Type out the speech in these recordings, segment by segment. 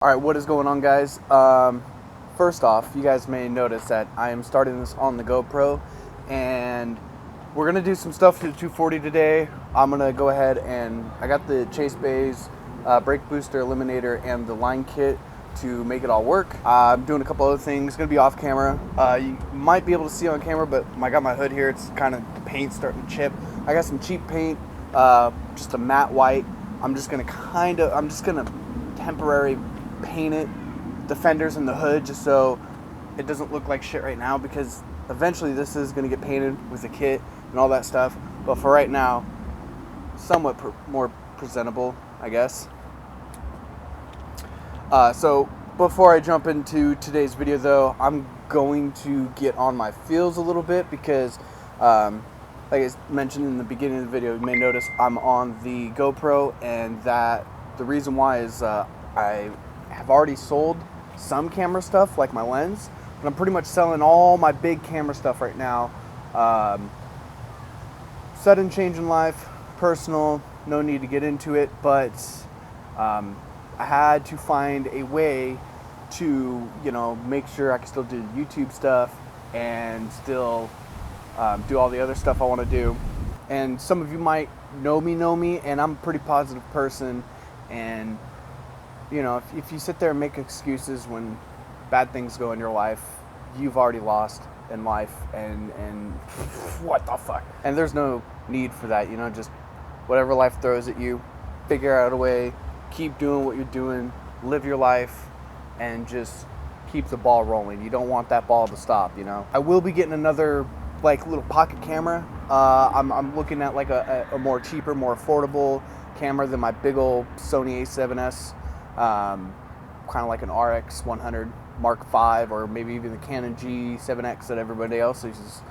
Alright, what is going on, guys? First off, you guys may notice that I am starting this on the GoPro, and we're going to do some stuff to the 240 today. I'm going to go ahead and I got the Chase Bays brake booster eliminator and the line kit to make it all work. I'm doing a couple other things. It's going to be off camera. You might be able to see on camera, but I got my hood here. It's kind of, the paint's starting to chip. I got some cheap paint, just a matte white. I'm just going to temporary paint it, the fenders and the hood, just so it doesn't look like shit right now, because eventually this is going to get painted with the kit and all that stuff. But for right now, somewhat more presentable, I guess. So before I jump into today's video though, I'm going to get on my feels a little bit, because like I mentioned in the beginning of the video, you may notice I'm on the GoPro, and that the reason why is I have already sold some camera stuff, like my lens, but I'm pretty much selling all my big camera stuff right now. Sudden change in life, personal, no need to get into it, but I had to find a way to, make sure I can still do YouTube stuff and still do all the other stuff I want to do. And some of you might know me, and I'm a pretty positive person, and if you sit there and make excuses when bad things go in your life, you've already lost in life, and what the fuck? And there's no need for that, just whatever life throws at you, figure out a way, keep doing what you're doing, live your life, and just keep the ball rolling. You don't want that ball to stop, I will be getting another little pocket camera. I'm looking at a more cheaper, more affordable camera than my big old Sony A7S. Kind of like an RX 100 Mark V, or maybe even the Canon G7X that everybody else uses,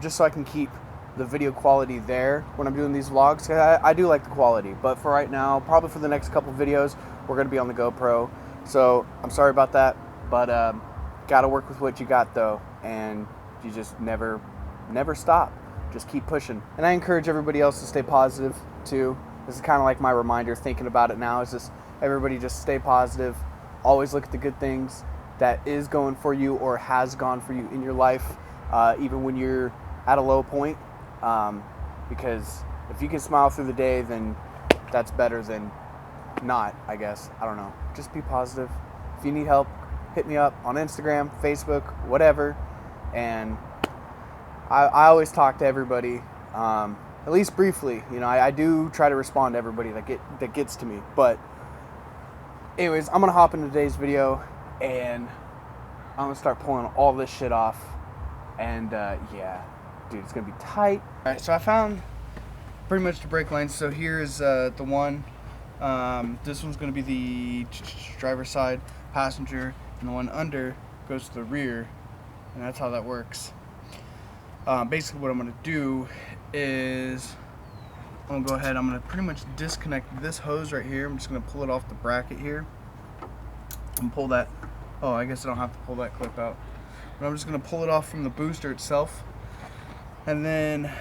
just so I can keep the video quality there when I'm doing these vlogs. I do like the quality, but for right now, probably for the next couple videos, we're going to be on the GoPro, so I'm sorry about that, but gotta work with what you got though, and you just never stop, just keep pushing. And I encourage everybody else to stay positive too. This is kind of like my reminder, thinking about it now, is just everybody just stay positive, always look at the good things that is going for you or has gone for you in your life, even when you're at a low point, because if you can smile through the day, then that's better than not, I guess. I don't know, just be positive. If you need help, hit me up on Instagram, Facebook, whatever, and I always talk to everybody, at least briefly. I do try to respond to everybody that gets to me, but anyways, I'm gonna hop into today's video, and I'm gonna start pulling all this shit off, and yeah, dude, it's gonna be tight. All right, so I found pretty much the brake lines. So here's the one. This one's gonna be the driver's side, passenger, and the one under goes to the rear, and that's how that works. Basically, what I'm gonna do is I'm gonna go ahead, I'm gonna pretty much disconnect this hose right here. I'm just gonna pull it off the bracket here and pull that. Oh, I guess I don't have to pull that clip out, but I'm just gonna pull it off from the booster itself, and then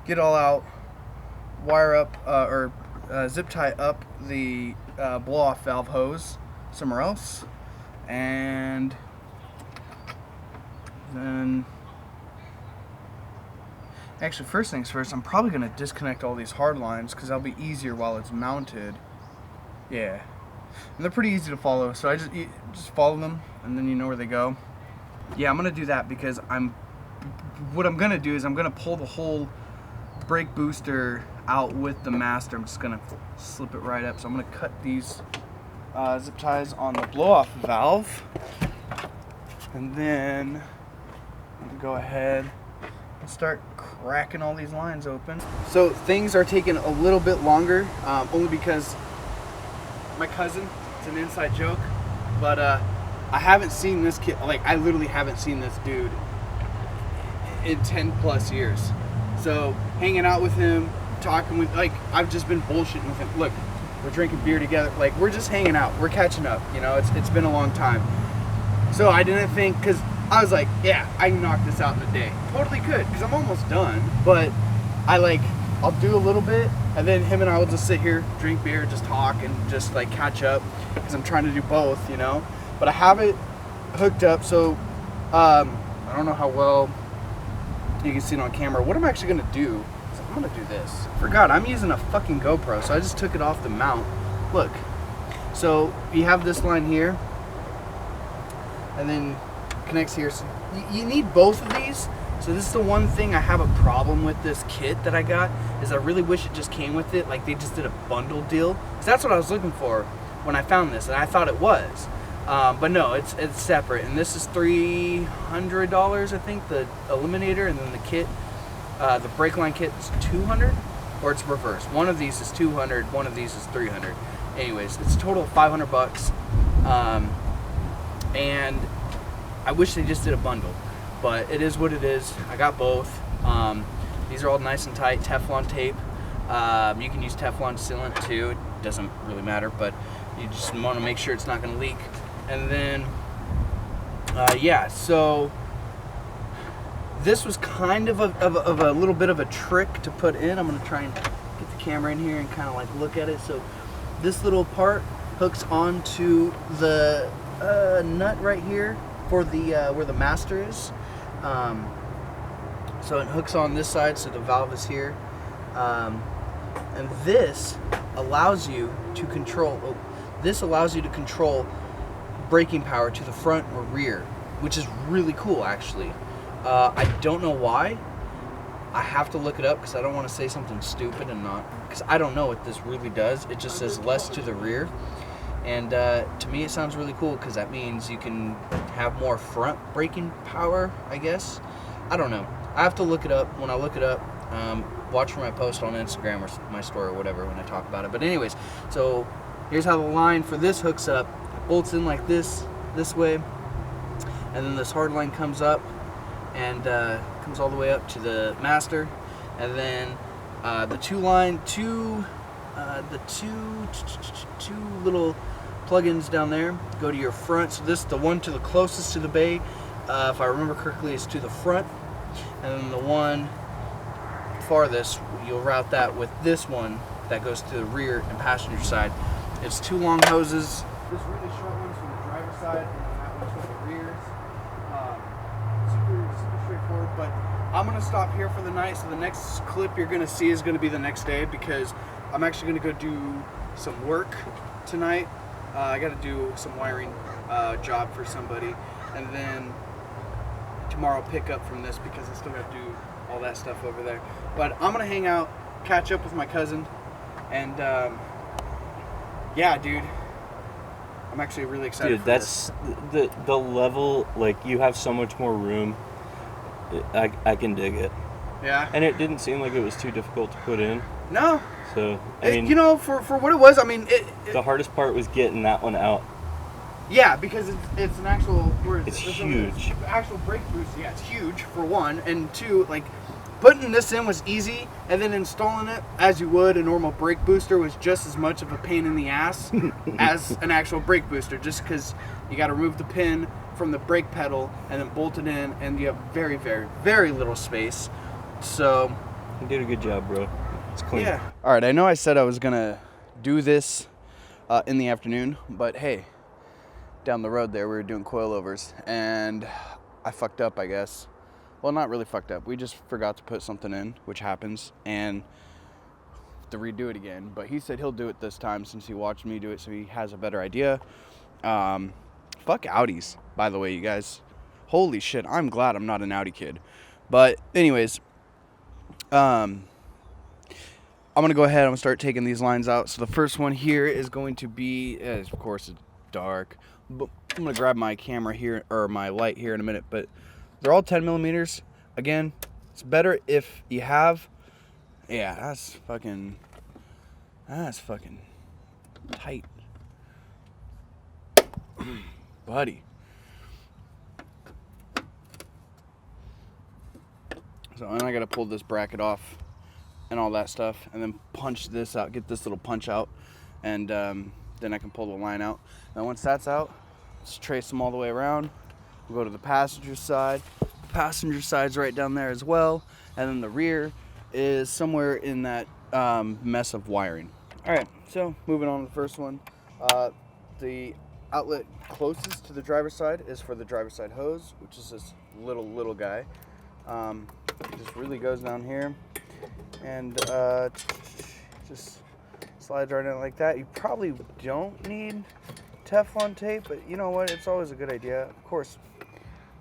get all out, wire up or zip tie up the blow off valve hose somewhere else, and then actually, first things first, I'm probably going to disconnect all these hard lines, because that'll be easier while it's mounted. Yeah. And they're pretty easy to follow, so you just follow them, and then you know where they go. Yeah, I'm going to do that, because what I'm going to do is I'm going to pull the whole brake booster out with the master. I'm just going to slip it right up. So I'm going to cut these zip ties on the blow-off valve, and then I'm going to go ahead and start cracking all these lines open. So things are taking a little bit longer, only because my cousin, it's an inside joke, but I haven't seen this kid, I literally haven't seen this dude in 10 plus years. So hanging out with him, talking with, I've just been bullshitting with him. Look, we're drinking beer together, we're just hanging out, we're catching up, it's been a long time. So I didn't think, because I was like, yeah, I can knock this out in a day. Totally could, because I'm almost done. But I I'll do a little bit, and then him and I will just sit here, drink beer, just talk, and just like catch up, because I'm trying to do both, you know. But I have it hooked up, so I don't know how well you can see it on camera. What I'm actually gonna do is I'm gonna do this. Forgot, I'm using a fucking GoPro, so I just took it off the mount. Look, so you have this line here, and then connects here. So you need both of these. So this is the one thing I have a problem with this kit that I got, is I really wish it just came with it, like they just did a bundle deal. Because that's what I was looking for when I found this, and I thought it was. But no, it's separate, and this is $300, I think, the eliminator, and then the kit, the brake line kit is $200, or it's reversed. One of these is $200, one of these is $300. Anyways, it's a total of $500, and I wish they just did a bundle, but it is what it is. I got both. These are all nice and tight, Teflon tape. You can use Teflon sealant too. It doesn't really matter, but you just want to make sure it's not going to leak. And then, yeah, so this was kind of a little bit of a trick to put in. I'm going to try and get the camera in here and kind of like look at it. So this little part hooks onto the nut right here for the where the master is. So it hooks on this side, so the valve is here. And this allows you to control, braking power to the front or rear, which is really cool actually. I don't know why. I have to look it up because I don't want to say something stupid and not, because I don't know what this really does. It just says less to the rear, and to me it sounds really cool because that means you can have more front braking power, I guess. I don't know. I have to look it up. When I look it up, watch for my post on Instagram or my story or whatever when I talk about it. But anyways, so here's how the line for this hooks up. It bolts in like this way, and then this hard line comes up and comes all the way up to the master, and then the two little plugins down there go to your front. So this, the one to the closest to the bay, if I remember correctly, is to the front, and then the one farthest, you'll route that with this one that goes to the rear and passenger side. It's two long hoses. This really short one's from the driver's side, and then that one's from the rear. Super straightforward. But I'm gonna stop here for the night. So the next clip you're gonna see is gonna be the next day, because I'm actually gonna go do some work tonight. I got to do some wiring job for somebody, and then tomorrow I'll pick up from this because I still got to do all that stuff over there. But I'm gonna hang out, catch up with my cousin, and yeah, dude, I'm actually really excited. Dude, that's the level. Like, you have so much more room. I can dig it. Yeah. And it didn't seem like it was too difficult to put in. No. So I mean, you know, for what it was, I mean, the hardest part was getting that one out. Yeah, because it's an actual. It's huge. Actual brake boost. Yeah, it's huge for one, and two, like, putting this in was easy, and then installing it as you would a normal brake booster was just as much of a pain in the ass as an actual brake booster, just because you got to remove the pin from the brake pedal and then bolt it in, and you have very, very, very little space. So you did a good job, bro. It's clean. Yeah. All right, I know I said I was gonna do this in the afternoon, but hey, down the road there we were doing coilovers, and I fucked up, I guess. Well, not really fucked up. We just forgot to put something in, which happens, and to redo it again. But he said he'll do it this time since he watched me do it, so he has a better idea. Fuck Audis, by the way, you guys. Holy shit, I'm glad I'm not an Audi kid. But anyways, I'm going to go ahead, I'm going to start taking these lines out. So the first one here is going to be, of course it's dark, but I'm going to grab my camera here, or my light here in a minute, but they're all 10 millimeters. Again, it's better if you have, yeah, that's fucking tight. Buddy. So and I got to pull this bracket off and all that stuff, and then punch this out, get this little punch out, and then I can pull the line out. And once that's out, let's trace them all the way around. We'll go to the passenger side. The passenger side's right down there as well, and then the rear is somewhere in that mess of wiring. All right, so moving on to the first one. The outlet closest to the driver's side is for the driver's side hose, which is this little guy. It just really goes down here and just slides right in like that. You probably don't need Teflon tape, but you know what? It's always a good idea. Of course, I'm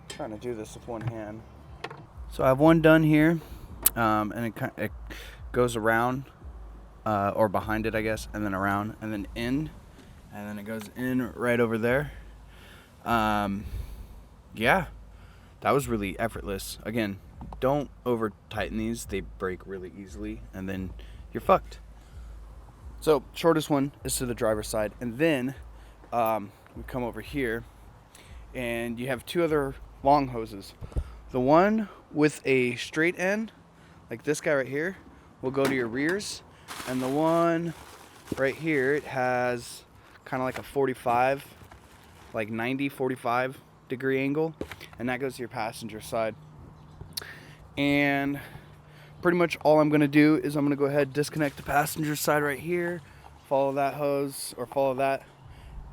trying to do this with one hand. So I have one done here, and it goes around, or behind it, I guess, and then around, and then in, and then it goes in right over there. Yeah, that was really effortless. Again, don't over tighten these. They break really easily, and then you're fucked. So shortest one is to the driver's side, and then we come over here, and you have two other long hoses. The one with a straight end, like this guy right here, will go to your rears, and the one right here, it has kind of like a 45, like 90, 45 degree angle, and that goes to your passenger side. And pretty much all I'm going to do is I'm going to go ahead and disconnect the passenger side right here, follow that hose, or follow that,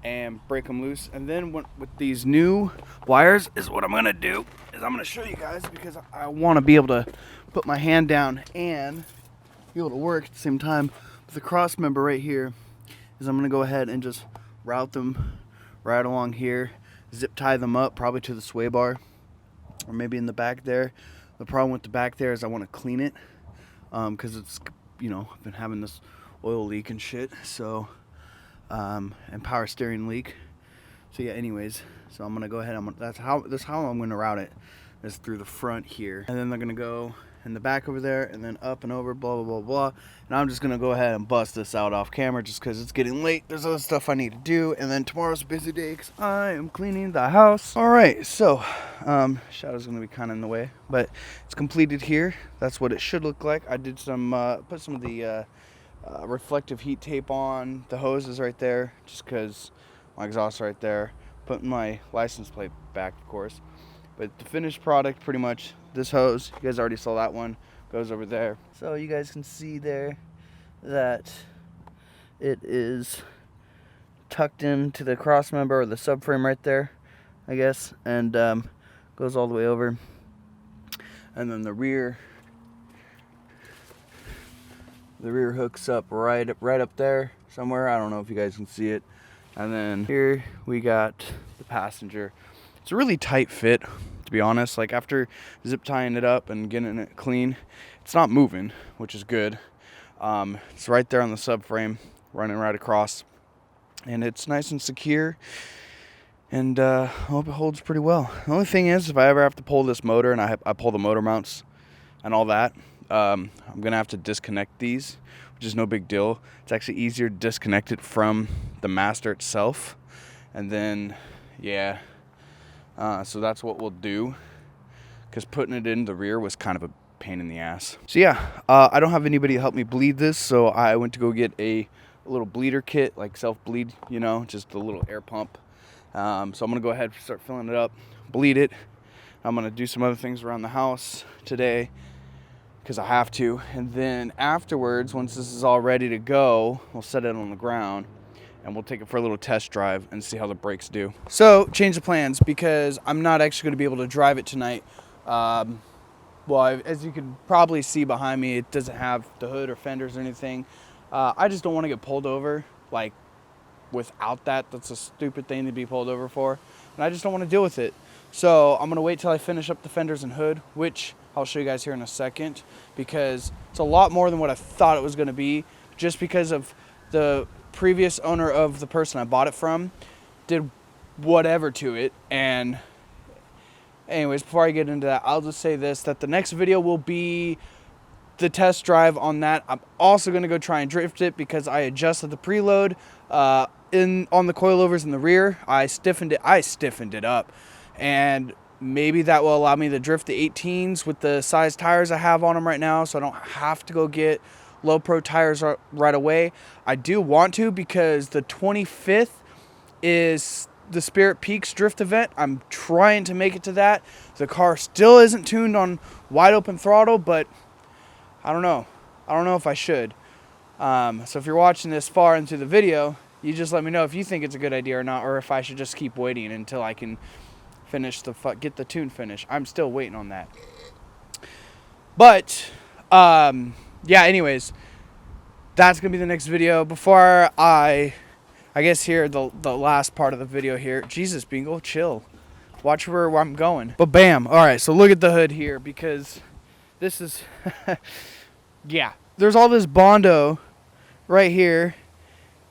and break them loose. And then with these new wires is what I'm going to do is I'm going to show you guys, because I want to be able to put my hand down and be able to work at the same time. With the cross member right here is I'm going to go ahead and just route them right along here, zip tie them up probably to the sway bar, or maybe in the back there. The problem with the back there is I want to clean it, because it's, I've been having this oil leak and shit, so, and power steering leak. So yeah, anyways, so I'm gonna go ahead. That's how I'm gonna route it, is through the front here, and then they're gonna go in the back over there, and then up and over, blah blah blah blah. And I'm just gonna go ahead and bust this out off camera, just because it's getting late. There's other stuff I need to do, and then tomorrow's a busy day because I am cleaning the house. All right, so shadow's gonna be kind of in the way, but it's completed here. That's what it should look like. I did some put some of the reflective heat tape on the hoses right there, just because my exhaust right there. Putting my license plate back, of course. But the finished product, pretty much, this hose, you guys already saw that one, goes over there. So you guys can see there that it is tucked into the cross member, or the subframe right there, I guess, and goes all the way over. And then the rear hooks up right up there somewhere. I don't know if you guys can see it. And then here we got the passenger. It's a really tight fit, to be honest. Like, after zip tying it up and getting it clean, it's not moving, which is good. It's right there on the subframe, running right across, and it's nice and secure. And I hope it holds pretty well. The only thing is, if I ever have to pull this motor, and I pull the motor mounts and all that, I'm gonna have to disconnect these, which is no big deal. It's actually easier to disconnect it from the master itself, and then so that's what we'll do, because putting it in the rear was kind of a pain in the ass. So yeah, I don't have anybody to help me bleed this, so I went to go get a little bleeder kit, like self-bleed, just a little air pump. So I'm gonna go ahead and start filling it up, bleed it. I'm gonna do some other things around the house today, because I have to, and then afterwards, once this is all ready to go, we'll set it on the ground and we'll take it for a little test drive and see how the brakes do. So, change of plans, because I'm not actually going to be able to drive it tonight. As you can probably see behind me, it doesn't have the hood or fenders or anything. I just don't want to get pulled over, like, without that. That's a stupid thing to be pulled over for, and I just don't want to deal with it. So I'm going to wait till I finish up the fenders and hood, which I'll show you guys here in a second, because it's a lot more than what I thought it was going to be, just because of the previous owner of the person I bought it from did whatever to it. And anyways, before I get into that, I'll just say this, that the next video will be the test drive on that. I'm also going to go try and drift it, because I adjusted the preload on the coilovers in the rear. I stiffened it up, and maybe that will allow me to drift the 18s with the size tires I have on them right now, so I don't have to go get low pro tires right away. I do want to, because the 25th is the Spirit Peaks drift event. I'm trying to make it to that. The car still isn't tuned on wide open throttle, but I don't know. I don't know if I should. So if you're watching this far into the video, you just let me know if you think it's a good idea or not, or if I should just keep waiting until I can finish get the tune finished. I'm still waiting on that. But yeah, anyways, that's gonna be the next video. Before I guess here the last part of the video here. Jesus, Bingo, chill. Watch where I'm going. But bam. All right, so look at the hood here, because this is yeah. There's all this Bondo right here,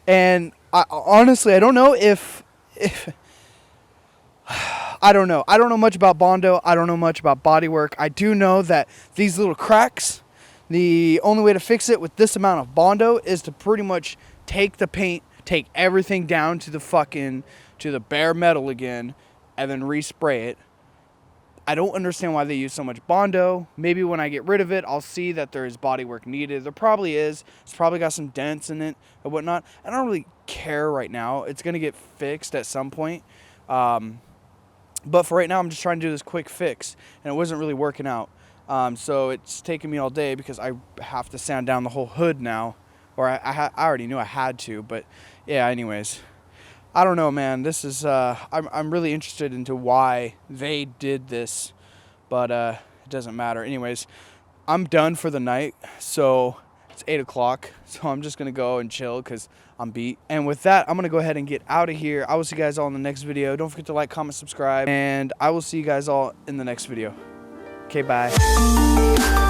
and honestly, I don't know if I don't know. I don't know much about Bondo. I don't know much about Bodywork. I do know that these little cracks, the only way to fix it with this amount of Bondo is to pretty much take the paint, take everything down to the bare metal again, and then respray it. I don't understand why they use so much Bondo. Maybe when I get rid of it, I'll see that there is Bodywork needed. There probably is. It's probably got some dents in it and whatnot. I don't really care right now. It's going to get fixed at some point. But for right now, I'm just trying to do this quick fix, and it wasn't really working out. So it's taking me all day because I have to sand down the whole hood now, or I already knew I had to. But yeah, anyways, I don't know, man. This is I'm really interested into why they did this, but it doesn't matter. Anyways, I'm done for the night, so it's 8 o'clock. So I'm just gonna go and chill because I'm beat. And with that, I'm gonna go ahead and get out of here. I will see you guys all in the next video. Don't forget to like, comment, subscribe, and I will see you guys all in the next video. Okay, bye.